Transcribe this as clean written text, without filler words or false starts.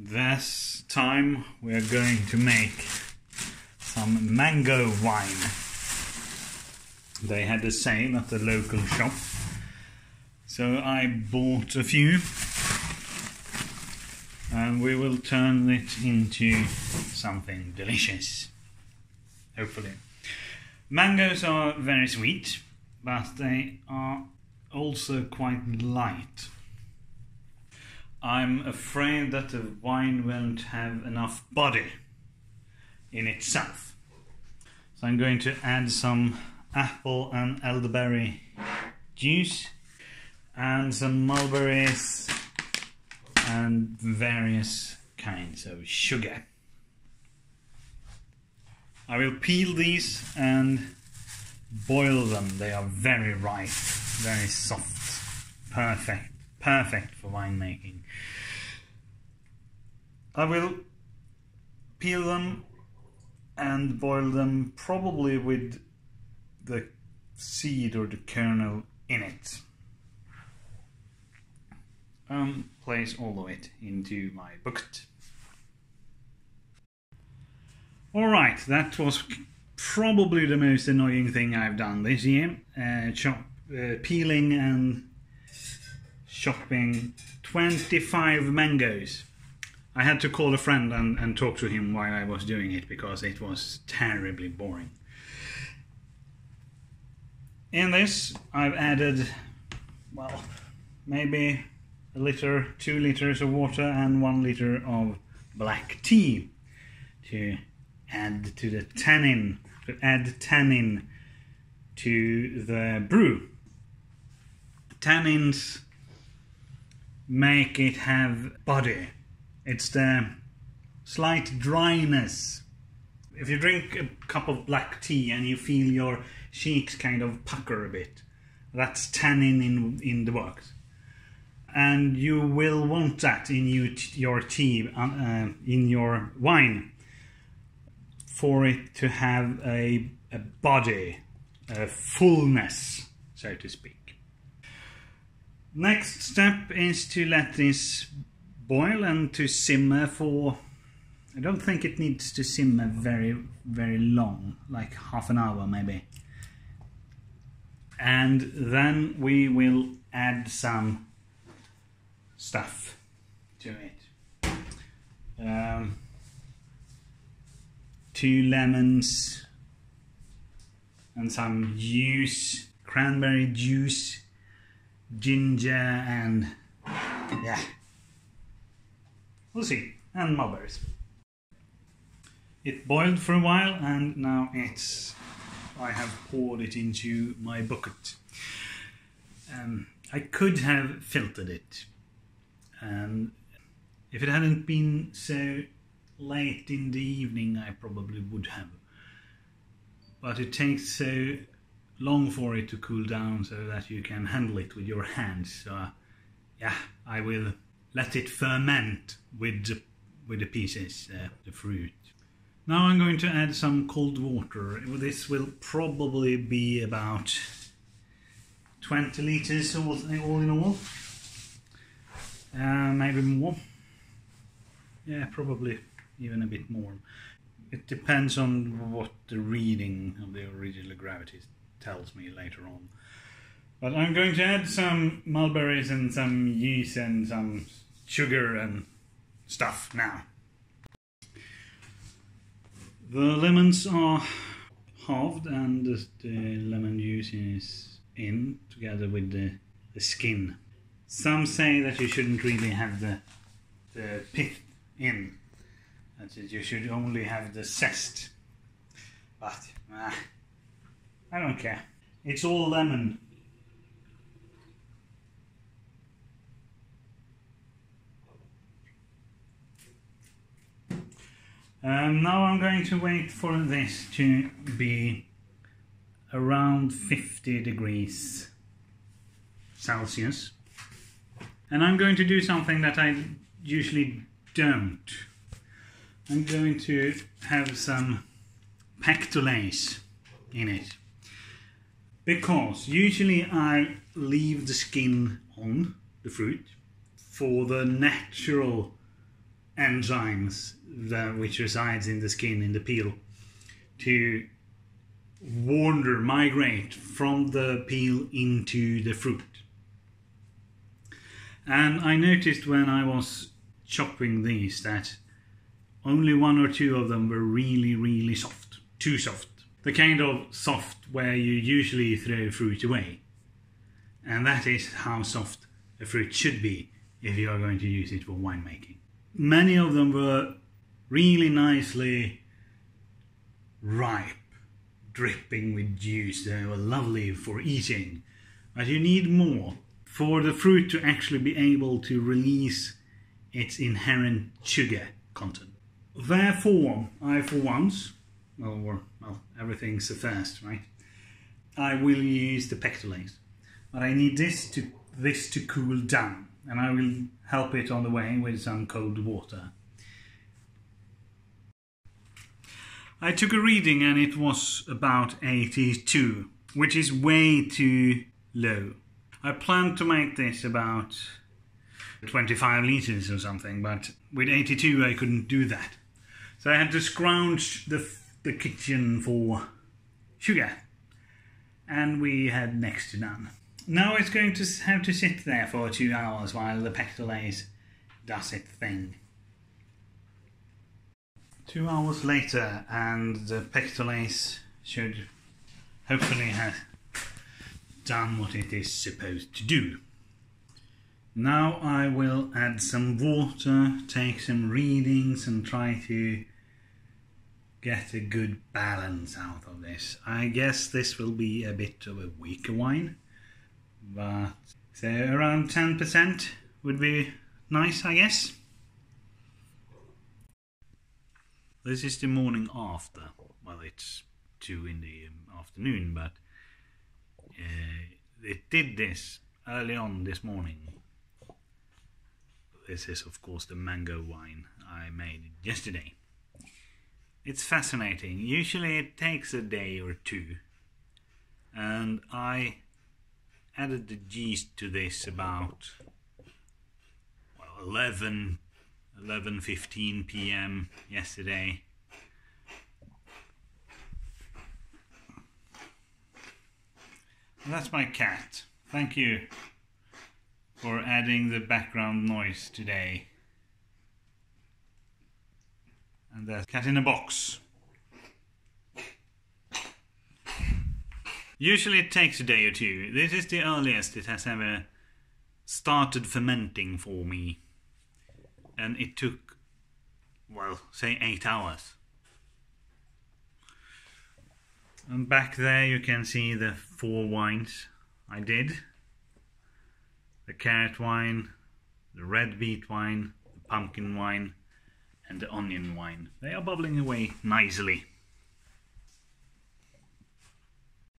This time we're going to make some mango wine. They had a sale at the local shop, so I bought a few and we will turn it into something delicious, hopefully. Mangoes are very sweet, but they are also quite light. I'm afraid that the wine won't have enough body in itself. So I'm going to add some apple and elderberry juice and some mulberries and various kinds of sugar. I will peel these and boil them. They are very ripe, very soft, perfect for winemaking. I will peel them and boil them probably with the seed or the kernel in it. Place all of it into my bucket. Alright, that was probably the most annoying thing I've done this year. Peeling and chopping 25 mangoes. I had to call a friend and talk to him while I was doing it because it was terribly boring. In this I've added, well, maybe a liter, 2 liters of water and 1 liter of black tea to add to the tannin, to the brew. Tannins make it have body. It's the slight dryness. If you drink a cup of black tea and you feel your cheeks kind of pucker a bit, that's tannin in the works. And you will want that in your tea, in your wine, for it to have a body, a fullness, so to speak. Next step is to let this boil and to simmer for, I don't think it needs to simmer very, very long, like half an hour maybe. And then we will add some stuff to it. 2 lemons and some juice, cranberry juice, ginger, and yeah, we'll see, and mulberries. It boiled for a while and now I have poured it into my bucket. I could have filtered it, and if it hadn't been so late in the evening I probably would have. But it takes so long for it to cool down so that you can handle it with your hands. So yeah, I will let it ferment with the pieces, the fruit. Now I'm going to add some cold water. This will probably be about 20 liters all in all. Maybe more. Yeah, probably even a bit more. It depends on what the reading of the original gravity tells me later on. But I'm going to add some mulberries and some yeast and some sugar and stuff now. The lemons are halved and the lemon juice is in together with the skin. Some say that you shouldn't really have the pith in, that you should only have the zest, but I don't care. It's all lemon. Now I'm going to wait for this to be around 50 degrees Celsius. And I'm going to do something that I usually don't. I'm going to have some pectolase in it. Because usually I leave the skin on the fruit for the natural enzymes which resides in the skin, in the peel, to migrate from the peel into the fruit. And I noticed when I was chopping these that only one or two of them were really soft, too soft. The kind of soft where you usually throw fruit away. And that is how soft a fruit should be if you are going to use it for winemaking. Many of them were really nicely ripe, dripping with juice. They were lovely for eating. But you need more for the fruit to actually be able to release its inherent sugar content. Therefore, I for once, everything's a first, right? I will use the pectolase. But I need this to cool down, and I will help it on the way with some cold water. I took a reading and it was about 82, which is way too low. I planned to make this about 25 litres or something, but with 82 I couldn't do that. So I had to scrounge the kitchen for sugar, and we had next to none. Now it's going to have to sit there for 2 hours while the pectolase does its thing. 2 hours later, and the pectolase should hopefully have done what it is supposed to do. Now I will add some water, take some readings and try to get a good balance out of this. I guess this will be a bit of a weaker wine, but so around 10% would be nice, I guess. This is the morning after. Well, it's 2 in the afternoon, but it did this early on this morning. This is, of course, the mango wine I made yesterday. It's fascinating. Usually it takes a day or two, and I added the yeast to this about 11:15 p.m. yesterday. And that's my cat. Thank you for adding the background noise today. And the cat in a box. Usually it takes a day or two. This is the earliest it has ever started fermenting for me. And it took, well, say 8 hours. And back there you can see the 4 wines I did. The carrot wine, the red beet wine, the pumpkin wine, and the onion wine. They are bubbling away nicely.